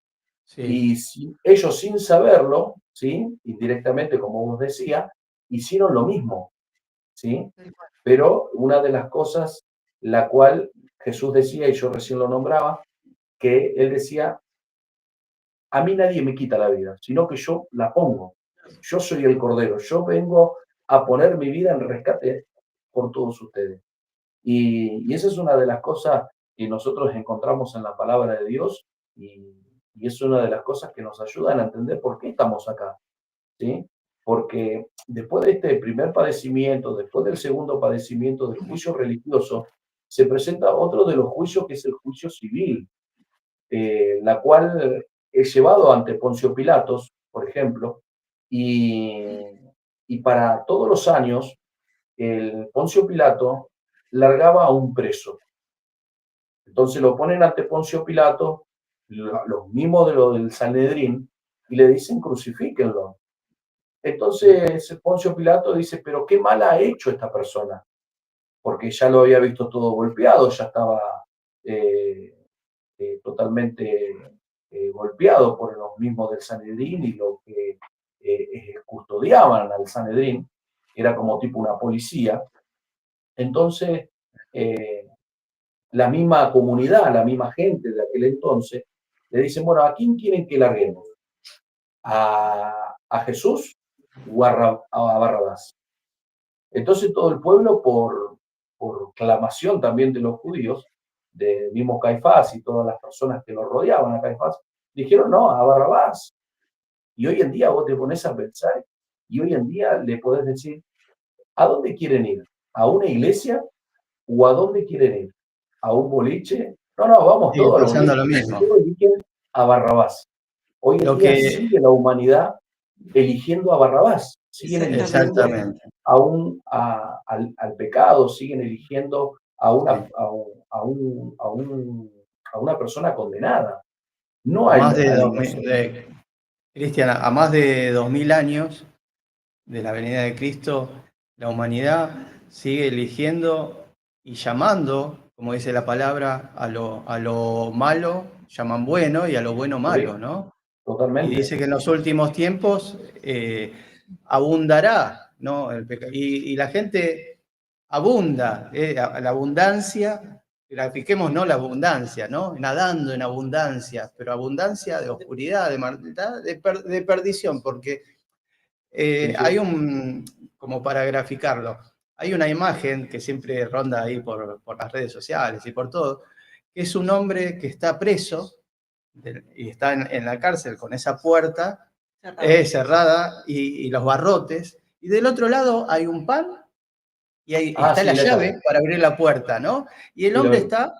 Y ellos sin saberlo, ¿sí? Indirectamente, como vos decías, hicieron lo mismo, ¿sí? Pero una de las cosas la cual Jesús decía, y yo recién lo nombraba, que él decía, a mí nadie me quita la vida, sino que yo la pongo. Yo soy el Cordero, yo vengo a poner mi vida en rescate por todos ustedes. Y esa es una de las cosas que nosotros encontramos en la palabra de Dios y es una de las cosas que nos ayudan a entender por qué estamos acá, ¿sí? Porque después de este primer padecimiento, después del segundo padecimiento del juicio religioso, se presenta otro de los juicios que es el juicio civil, la cual es llevado ante Poncio Pilatos, por ejemplo, y, y para todos los años el Poncio Pilato largaba a un preso. Entonces lo ponen ante Poncio Pilato, los mismos de lo del Sanedrín, y le dicen crucifíquenlo. Entonces Poncio Pilato dice, pero qué mal ha hecho esta persona, porque ya lo había visto todo golpeado, ya estaba totalmente golpeado por los mismos del Sanedrín y lo que custodiaban al Sanedrín, era como tipo una policía. Entonces, la misma comunidad, la misma gente de aquel entonces, le dicen, bueno, ¿a quién quieren que larguemos? ¿A Jesús o a Barrabás? Entonces todo el pueblo, por clamación también de los judíos, de mismo Caifás y todas las personas que lo rodeaban a Caifás, dijeron, no, a Barrabás. Y hoy en día vos te pones a pensar, y hoy en día le podés decir, ¿a dónde quieren ir? ¿A una iglesia o a dónde quieren ir? ¿A un boliche? No, no, vamos Sigue todos a los pasando lo boliches. mismo. Todos eligen a Barrabás. Hoy en Lo día que, sigue la humanidad eligiendo a Barrabás, siguen eligiendo exactamente. al pecado, siguen eligiendo a una, Sí. a una persona condenada, no A más de al 2000, inocente. Cristian, a más de 2000 años de la venida de Cristo, la humanidad sigue eligiendo y llamando, como dice la palabra, a lo malo llaman bueno y a lo bueno malo, Sí, ¿no? Y totalmente. dice que en los últimos tiempos abundará, ¿no? Y la gente abunda, la abundancia, grafiquemos, ¿no? La abundancia, ¿no? Nadando en abundancia, pero abundancia de oscuridad, de maldad, de perdición, porque Sí, sí. hay como para graficarlo, hay una imagen que siempre ronda ahí por las redes sociales y por todo, que es un hombre que está preso y está en la cárcel con esa puerta cerrada y los barrotes, y del otro lado hay un pan y ahí está Sí, la la llave llave. para abrir la puerta, ¿no? Y el Sí, lo hombre vi. está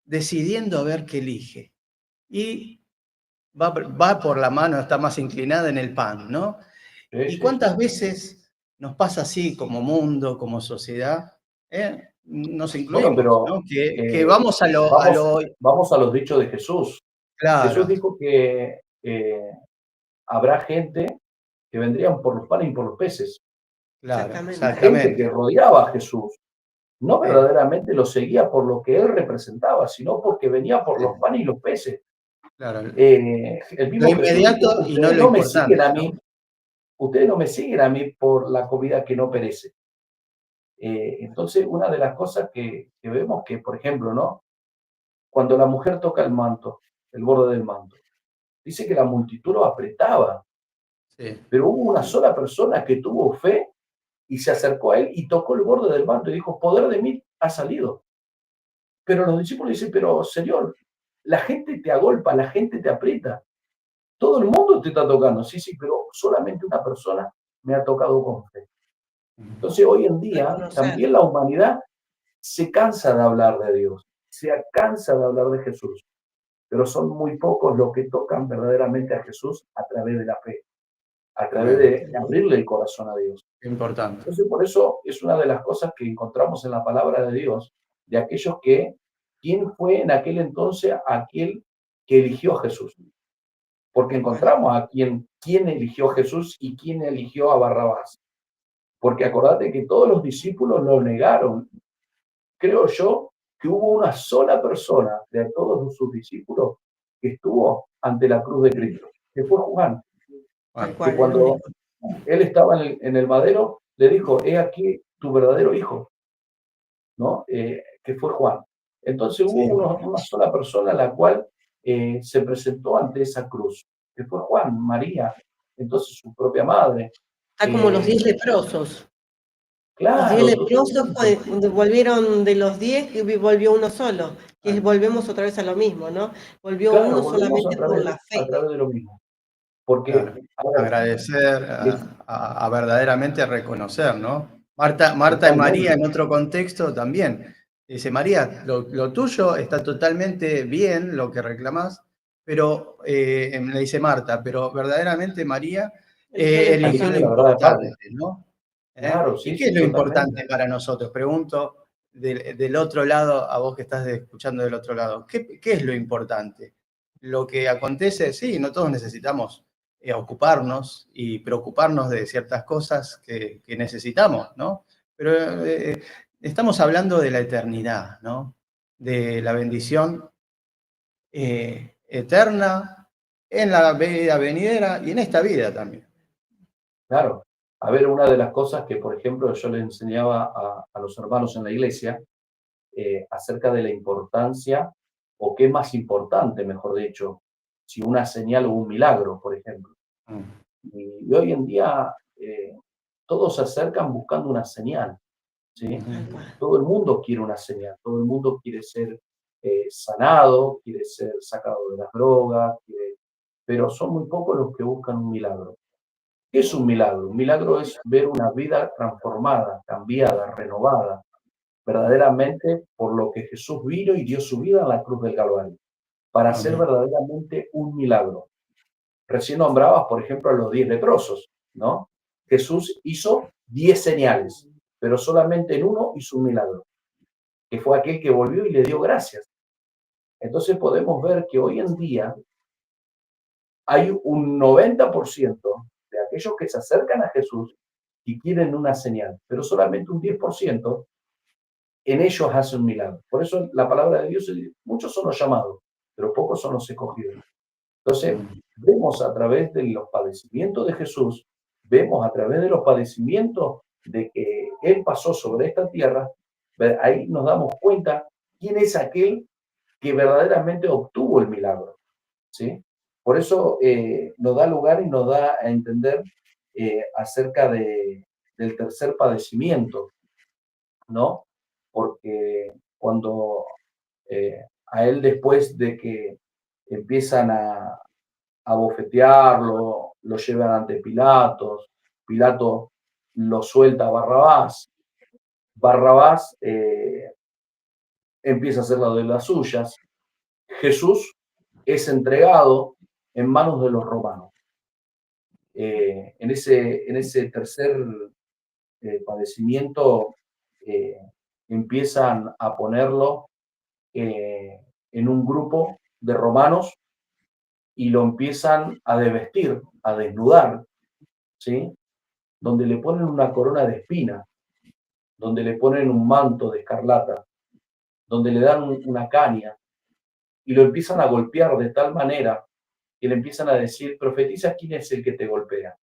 decidiendo a ver qué elige. Y va por la mano, está más inclinada en el pan, ¿no? Sí, ¿Y sí, sí. cuántas veces nos pasa así como mundo, como sociedad? Nos Bueno, incluimos, pero ¿no? Que vamos vamos a los dichos de Jesús. Jesús claro, dijo que habrá gente que vendrían por los panes y por los peces. claro, Exactamente. La gente que exactamente. rodeaba a Jesús no Sí, verdaderamente lo seguía por lo que él representaba, sino porque venía por sí, los panes y los peces. claro. El Lo mismo Jesús dijo, inmediato y no lo importante, ¿no? ustedes no me siguen a mí por la comida que no perece. Entonces, una de las cosas que vemos que, por ejemplo, ¿no? Cuando la mujer toca el manto, el borde del manto, dice que la multitud lo apretaba, Sí, pero hubo una sola persona que tuvo fe y se acercó a él y tocó el borde del manto y dijo, poder de mí ha salido. Pero los discípulos dicen, pero Señor, la gente te agolpa, la gente te aprieta, todo el mundo te está tocando, sí, sí, pero solamente una persona me ha tocado con fe. Entonces hoy en día Reconocer. también la humanidad se cansa de hablar de Dios, se cansa de hablar de Jesús, pero son muy pocos los que tocan verdaderamente a Jesús a través de la fe, a través tremendo. de abrirle el corazón a Dios. Qué importante. Entonces, por eso es una de las cosas que encontramos en la palabra de Dios, de aquellos que, ¿quién fue en aquel entonces aquel que eligió a Jesús? Porque Tal cual. encontramos a quién eligió a Jesús y quién eligió a Barrabás. Porque acordate que todos los discípulos lo negaron. Creo yo que hubo una sola persona de todos sus discípulos que estuvo ante la cruz de Cristo, que fue Juan, Tal Bueno, que cual, el cuando único. él estaba en el madero, le dijo, he aquí tu verdadero hijo, ¿no? Que fue Juan. Entonces hubo Sí. una sola persona la cual se presentó ante esa cruz, que fue Juan, María, entonces su propia madre. Está como los 10 leprosos. Los 10 Claro, leprosos totalmente. volvieron de los 10 y volvió uno solo. Que Ah, volvemos otra vez a lo mismo, ¿no? Volvió Claro, uno volvemos solamente por la fe. a través de lo mismo. Porque, claro. a ver, Agradecer, es a verdaderamente reconocer, ¿no? Marta y María en totalmente, otro contexto también. Dice, María, lo tuyo está totalmente bien, lo que reclamás, pero, le dice Marta, pero verdaderamente María Eligió lo ha eligió lo elegido la importante. verdad de parte. importante, ¿no? Claro, ¿Y sí, qué es sí, lo totalmente. importante para nosotros? Pregunto del otro lado, a vos que estás escuchando del otro lado, ¿qué es lo importante? Lo que acontece, sí, no todos necesitamos ocuparnos y preocuparnos de ciertas cosas que necesitamos, ¿no? Pero estamos hablando de la eternidad, ¿no? De la bendición eterna en la vida venidera y en esta vida también. Claro. A ver, una de las cosas que, por ejemplo, yo le enseñaba a los hermanos en la iglesia, acerca de la importancia, o qué es más importante, mejor dicho, si una señal o un milagro, por ejemplo. Mm. Y hoy en día todos se acercan buscando una señal, ¿sí? Tal Ujú. cual. Todo el mundo quiere una señal, todo el mundo quiere ser sanado, quiere ser sacado de las drogas, pero son muy pocos los que buscan un milagro. ¿Qué es un milagro? Un milagro es ver una vida transformada, cambiada, renovada, verdaderamente por lo que Jesús vino y dio su vida en la cruz del Calvario, para hacer Amén. verdaderamente un milagro. Recién nombrabas, por ejemplo, a los 10 leprosos, ¿no? Jesús hizo 10 señales, pero solamente en uno hizo un milagro, que fue aquel que volvió y le dio gracias. Entonces podemos ver que hoy en día hay un 90% de aquellos que se acercan a Jesús y quieren una señal, pero solamente un 10% en ellos hace un milagro. Por eso la palabra de Dios dice, muchos son los llamados, pero pocos son los escogidos. Entonces, Mm. vemos a través de los padecimientos de Jesús, vemos a través de los padecimientos de que Él pasó sobre esta tierra, ahí nos damos cuenta quién es aquel que verdaderamente obtuvo el milagro, ¿sí? Por eso nos da lugar y nos da a entender acerca del tercer padecimiento, ¿no? Porque cuando a él después de que empiezan a bofetearlo, lo llevan ante Pilatos, Pilato lo suelta a Barrabás, Barrabás empieza a hacer la de las suyas, Jesús es entregado en manos de los romanos. En ese tercer padecimiento eh, empiezan a ponerlo en un grupo de romanos y lo empiezan a desvestir, a desnudar, ¿sí? Donde le ponen una corona de espina, donde le ponen un manto de escarlata, donde le dan una caña y lo empiezan a golpear de tal manera que le empiezan a decir, profetiza quién es el que te golpea.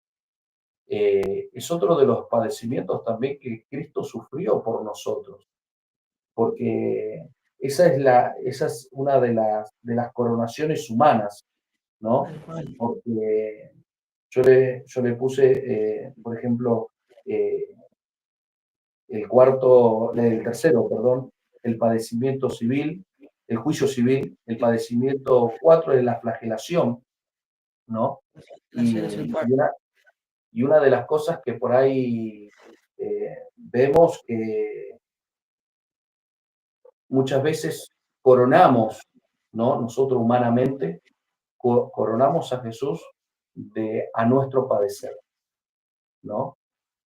Es otro de los padecimientos también que Cristo sufrió por nosotros, porque esa es una de las coronaciones humanas, ¿no? Tal cual. Porque yo le puse, por ejemplo, eh, el tercero, perdón, el padecimiento civil, el juicio civil, el padecimiento 4 es la flagelación, ¿no? Relaciones del Y cuerpo. y una de las cosas que por ahí vemos que muchas veces coronamos, ¿no? Nosotros humanamente coronamos a Jesús a nuestro padecer, ¿no?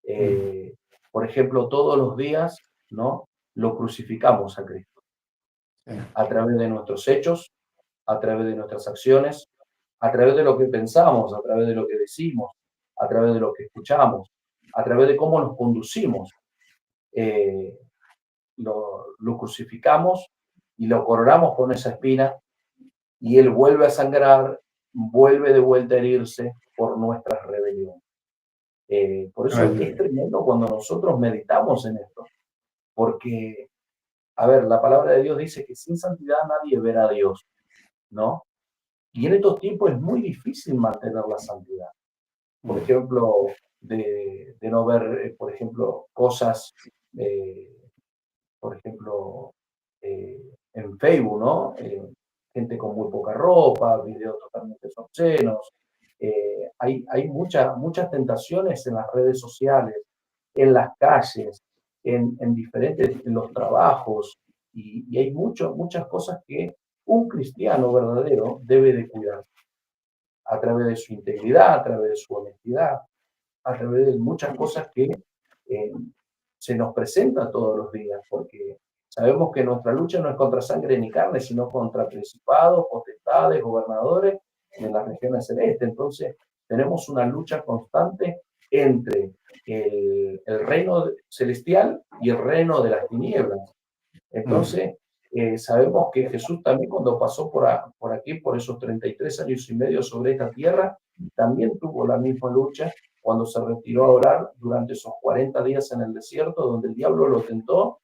Mm. Eh, por ejemplo, todos los días, ¿no? Lo crucificamos a Cristo Sí. a través de nuestros hechos, a través de nuestras acciones, a través de lo que pensamos, a través de lo que decimos, a través de lo que escuchamos, a través de cómo nos conducimos. Eh, lo crucificamos y lo coronamos con esa espina y Él vuelve a sangrar, vuelve de vuelta a herirse por nuestras rebeliones. Por eso es Amén. tremendo cuando nosotros meditamos en esto, porque a ver, la palabra de Dios dice que sin santidad nadie verá a Dios, ¿no? Y en estos tiempos es muy difícil mantener la santidad. Por ejemplo, de no ver, por ejemplo, cosas, eh, por ejemplo, en Facebook, ¿no? Gente con muy poca ropa, videos totalmente obscenos. Hay muchas tentaciones en las redes sociales, en las calles, en los trabajos, y hay muchas cosas que un cristiano verdadero debe de cuidar a través de su integridad, a través de su honestidad, a través de muchas cosas que eh, se nos presenta todos los días, porque sabemos que nuestra lucha no es contra sangre ni carne, sino contra principados, potestades, gobernadores de las regiones celestes. Entonces, tenemos una lucha constante entre el reino celestial y el reino de las tinieblas. Entonces, sabemos que Jesús también cuando pasó por aquí, por esos 33 años y medio sobre esta tierra, también tuvo la misma lucha cuando se retiró a orar durante esos 40 días en el desierto, donde el diablo lo tentó,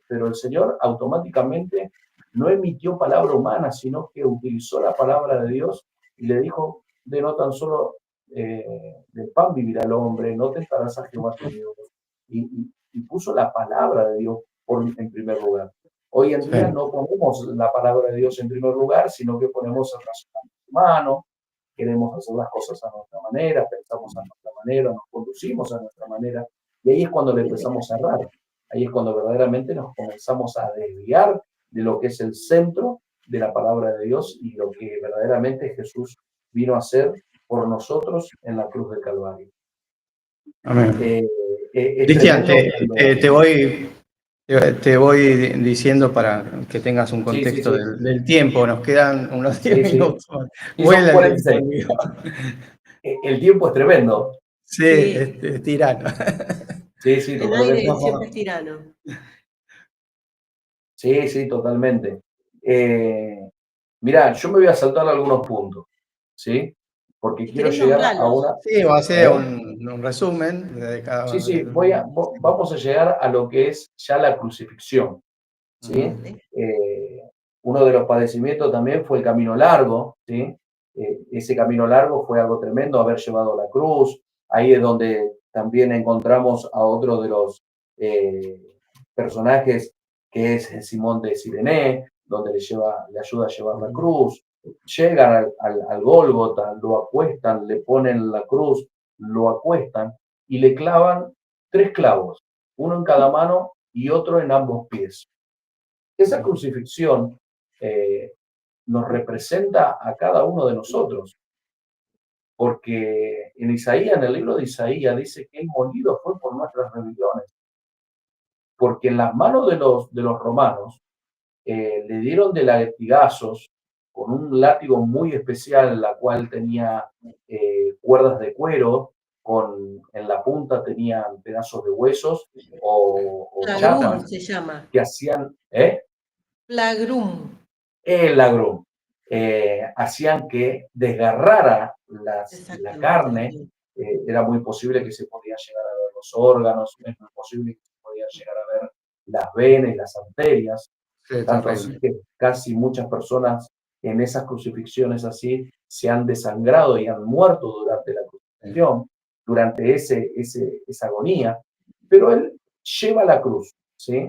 pero el Señor automáticamente no emitió palabra humana, sino que utilizó la palabra de Dios y le dijo, de no tan solo del pan vivirá el hombre, no tentarás a Jehová tu Dios. Y puso la palabra de Dios en primer lugar. Hoy en día no ponemos la palabra de Dios en primer lugar, sino que ponemos el razonamiento humano, queremos hacer las cosas a nuestra manera, pensamos a nuestra manera, nos conducimos a nuestra manera, y ahí es cuando le empezamos a errar. Ahí es cuando verdaderamente nos comenzamos a desviar de lo que es el centro de la palabra de Dios y lo que verdaderamente Jesús vino a hacer por nosotros en la cruz del Calvario. Amén. Es Cristian, tremendo te voy diciendo para que tengas un Sí, sí, contexto sí. del tiempo. Nos quedan unos 10 Sí, sí. minutos. Y son Vuela el 46. tiempo. El tiempo es tremendo. Sí, Sí. es tirano. Sí, sí, El totalmente. aire siempre es tirano. Sí, sí, totalmente. Mirá, yo me voy a saltar algunos puntos, ¿sí? Porque Si quiero querés llegar a nombrarlos. una... Sí, va a ser ¿eh? un resumen de Sí, cada. sí, vamos a llegar a lo que es ya la crucifixión, ¿sí? Dale. Uno de los padecimientos también fue el camino largo, ¿sí? Ese camino largo fue algo tremendo, haber llevado la cruz. Ahí es donde también encontramos a otro de los eh, personajes, que es Simón de Cirene, donde le ayuda a llevar la cruz. Llegan al Gólgota, lo acuestan, le ponen la cruz, lo acuestan y le clavan 3 clavos, uno en cada mano y otro en ambos pies. Esa crucifixión nos representa a cada uno de nosotros, porque en Isaías, en el libro de Isaías, dice que el molido fue por nuestras rebeliones, porque en las manos de los romanos le dieron de latigazos con un látigo muy especial, la cual tenía cuerdas de cuero, en la punta tenían pedazos de huesos o Flagrum chapas se llama. que hacían, Flagrum. el agro, hacían que desgarrara la Exactamente. carne, era muy posible que se podía llegar a ver los órganos, es muy posible que se podía llegar a ver las venas y las arterias, Sí, tanto así terrible. que casi muchas personas en esas crucifixiones así se han desangrado y han muerto durante la crucifixión, durante esa agonía, pero él lleva la cruz, ¿sí?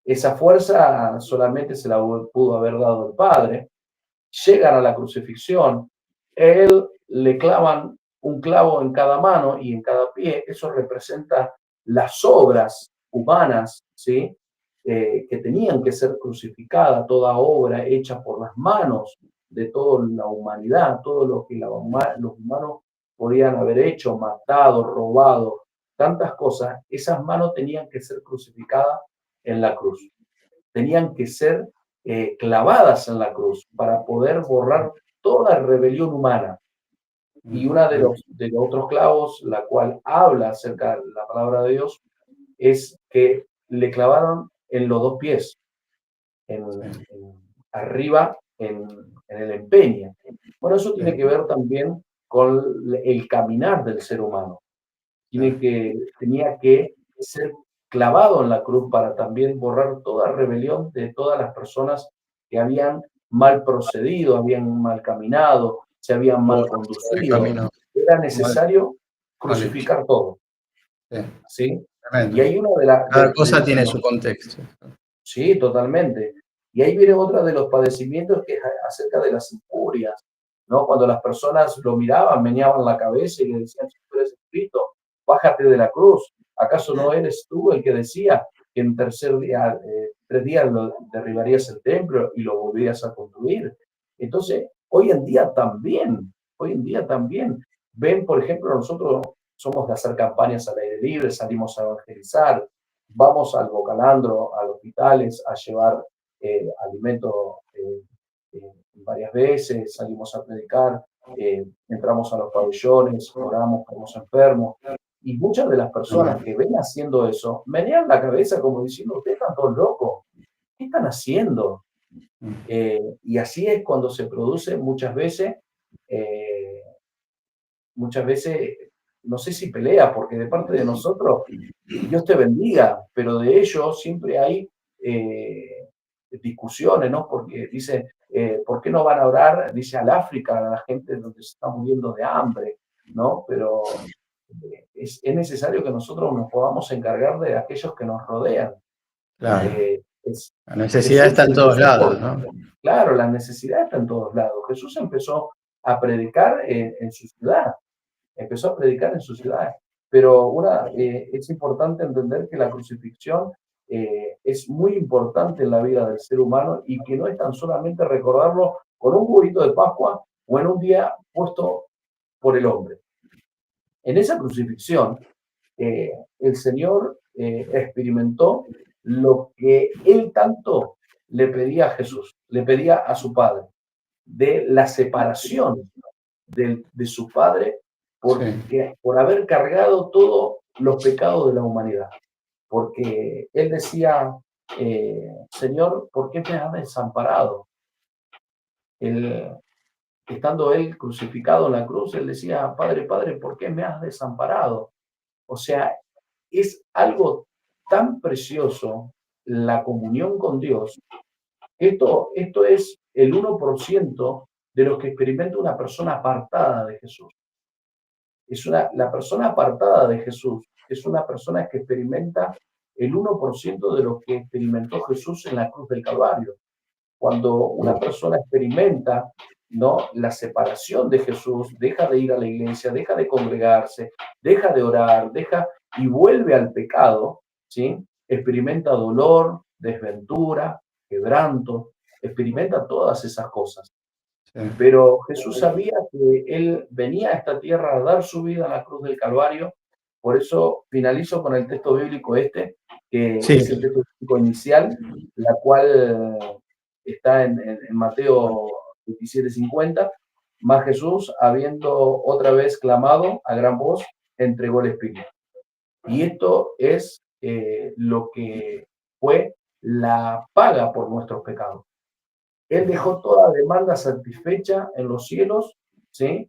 Esa fuerza solamente se la pudo haber dado el Padre. Llegan a la crucifixión, él le clavan un clavo en cada mano y en cada pie. Eso representa las obras humanas, ¿sí? Que tenían que ser crucificadas, toda obra hecha por las manos de toda la humanidad, todo lo que los humanos podían haber hecho, matado, robado, tantas cosas, esas manos tenían que ser crucificadas en la cruz. Tenían que ser clavadas en la cruz para poder borrar toda rebelión humana. Y una de los otros clavos, la cual habla acerca de la palabra de Dios, es que le clavaron en los 2 pies, arriba en el empeño. Bueno, eso tiene que ver también con el caminar del ser humano. Tenía que ser clavado en la cruz para también borrar toda rebelión de todas las personas que habían mal procedido, habían mal caminado, se habían mal El conducido. camino Era mal, necesario mal hecho. crucificar todo, Sí, ¿sí? Y tremendo. hay una de, la, Cada de cosa los... tiene su contexto. Sí, totalmente. Y ahí viene otra de los padecimientos que es acerca de las injurias, ¿no? Cuando las personas lo miraban, meneaban la cabeza y le decían, si tú eres Cristo, bájate de la cruz. ¿Acaso no eres tú el que decía que en tercer día, 3 días lo derribarías el templo y lo volverías a construir? Entonces, hoy en día también, ven, por ejemplo, nosotros somos de hacer campañas al aire libre, salimos a evangelizar, vamos al Bocalandro, a los hospitales, a llevar alimento varias veces, salimos a predicar, entramos a los pabellones, oramos por los enfermos. Y muchas de las personas que ven haciendo eso, menean la cabeza como diciendo, ustedes están todos locos, ¿qué están haciendo? Y así es cuando se produce eh, muchas veces, no sé si pelea, porque de parte de nosotros, Dios te bendiga, pero de ellos siempre hay discusiones, ¿no? Porque dice, ¿por qué no van a orar? Dice al África, a la gente donde se está muriendo de hambre, ¿no? Pero es necesario que nosotros nos podamos encargar de aquellos que nos rodean. Claro. Es, La necesidad Jesús está en todos empezó lados, ¿no? claro, la necesidad está en todos lados. Jesús empezó a predicar en su ciudad, empezó a predicar en su ciudad. Pero es importante entender que la crucifixión es muy importante en la vida del ser humano y que no es tan solamente recordarlo con un huevito de Pascua o en un día puesto por el hombre. En esa crucifixión, el Señor experimentó lo que él tanto le pedía a Jesús, le pedía a su Padre, de la separación de su Padre por haber cargado todos los pecados de la humanidad. Porque él decía, Señor, ¿por qué me has desamparado? Estando él crucificado en la cruz, él decía, Padre, Padre, ¿por qué me has desamparado? O sea, es algo tan precioso la comunión con Dios. Esto es el 1% de lo que experimenta una persona apartada de Jesús. La persona apartada de Jesús es una persona que experimenta el 1% de lo que experimentó Jesús en la cruz del Calvario. Cuando una persona experimenta, ¿no?, la separación de Jesús, deja de ir a la iglesia, deja de congregarse, deja de orar, y vuelve al pecado, ¿sí? Experimenta dolor, desventura, quebranto, experimenta todas esas cosas. Pero Jesús sabía que Él venía a esta tierra a dar su vida a la cruz del Calvario. Por eso finalizo con el texto bíblico que es el texto bíblico inicial, la cual está en Mateo 27:50. Mas Jesús, habiendo otra vez clamado a gran voz, entregó el Espíritu. Y esto es lo que fue la paga por nuestros pecados. Él dejó toda demanda satisfecha en los cielos, ¿sí?,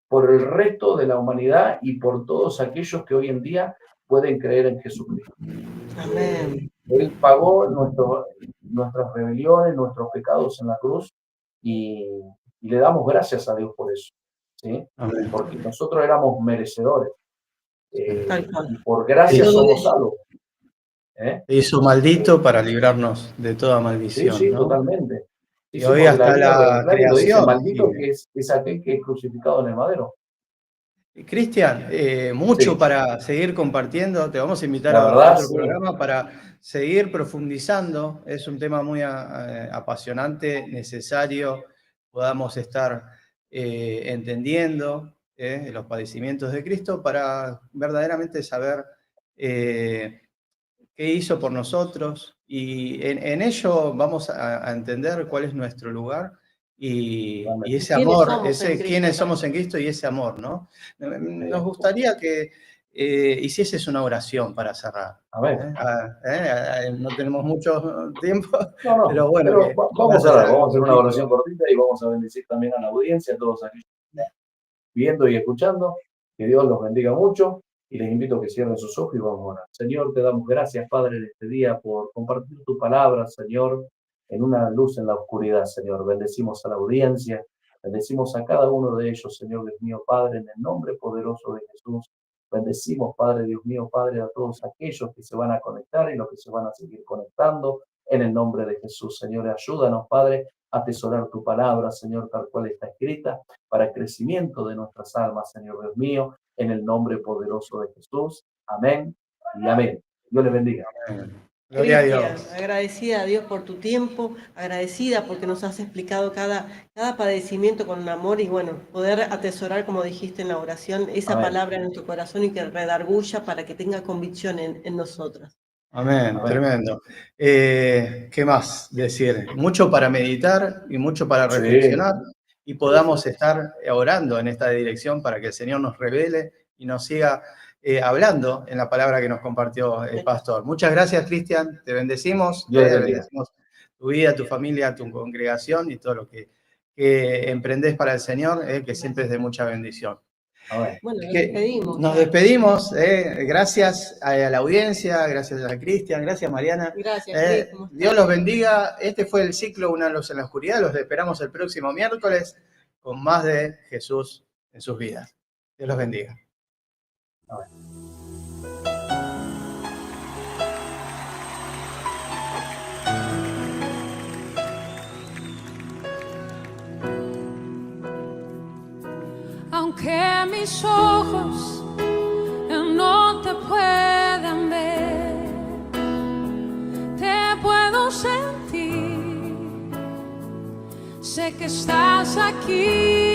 por el resto de la humanidad y por todos aquellos que hoy en día pueden creer en Jesucristo. Amén. Él pagó nuestras rebeliones, nuestros pecados en la cruz y le damos gracias a Dios por eso, ¿sí? Amén. Porque nosotros éramos merecedores Tal cual. y por gracia Todo somos ello. salvos. Se hizo maldito para librarnos de toda Sí, maldición, sí, ¿no? totalmente. Y Sí, hoy porque la hasta Biblia lo la declara y lo dice, creación. maldito que es aquel que es crucificado en el madero. Cristian, mucho Sí, para seguir compartiendo. Te vamos a invitar la a verdad, otro sí. programa para seguir profundizando. Es un tema muy apasionante, necesario, podamos estar entendiendo los padecimientos de Cristo para verdaderamente saber qué hizo por nosotros. Y en ello vamos a entender cuál es nuestro lugar y ese ¿Quiénes amor, somos en Cristo? quiénes somos en Cristo y ese amor, ¿no? Nos gustaría que hicieses una oración para cerrar. A ver. No tenemos mucho tiempo, No, pero bueno, pero vamos a hacer ver, algo vamos a hacer una oración cortito. cortita y vamos a bendecir también a la audiencia, a todos aquellos que están viendo y escuchando. Que Dios los bendiga mucho, Y les invito a que cierren sus ojos y vamos a orar. Señor, te damos gracias, Padre, en este día por compartir tu palabra, Señor, en una luz en la oscuridad, Señor. Bendecimos a la audiencia, bendecimos a cada uno de ellos, Señor Dios mío, Padre, en el nombre poderoso de Jesús. Bendecimos, Padre, Dios mío, Padre, a todos aquellos que se van a conectar y los que se van a seguir conectando, en el nombre de Jesús. Señor, ayúdanos, Padre, a atesorar tu palabra, Señor, tal cual está escrita, para el crecimiento de nuestras almas, Señor Dios mío, en el nombre poderoso de Jesús. Amén y amén. Dios les bendiga. Gloria a Cristian, Dios. agradecida a Dios por tu tiempo, agradecida porque nos has explicado cada padecimiento con un amor y bueno, poder atesorar, como dijiste en la oración, esa Amén. palabra en nuestro corazón y que redarguya para que tenga convicción en nosotros. Amén, Amén. tremendo. ¿Qué más decir? Mucho para meditar y mucho para Sí. reflexionar y podamos estar orando en esta dirección para que el Señor nos revele y nos siga hablando en la palabra que nos compartió el pastor. Muchas gracias, Cristian. Te bendecimos. Dios les bendiga. Bendecimos tu vida, tu familia, tu congregación y todo lo que emprendés para el Señor, que siempre es de mucha bendición. Amén. Bueno, nos despedimos. Nos despedimos. Gracias a la audiencia, gracias a Cristian, gracias Mariana. Gracias, Cris, ¿cómo estás? Dios los bendiga. Este fue el ciclo Una luz en la oscuridad. Los esperamos el próximo miércoles con más de Jesús en sus vidas. Dios los bendiga. Aunque mis ojos no te puedan ver, te puedo sentir. Sé que estás aquí.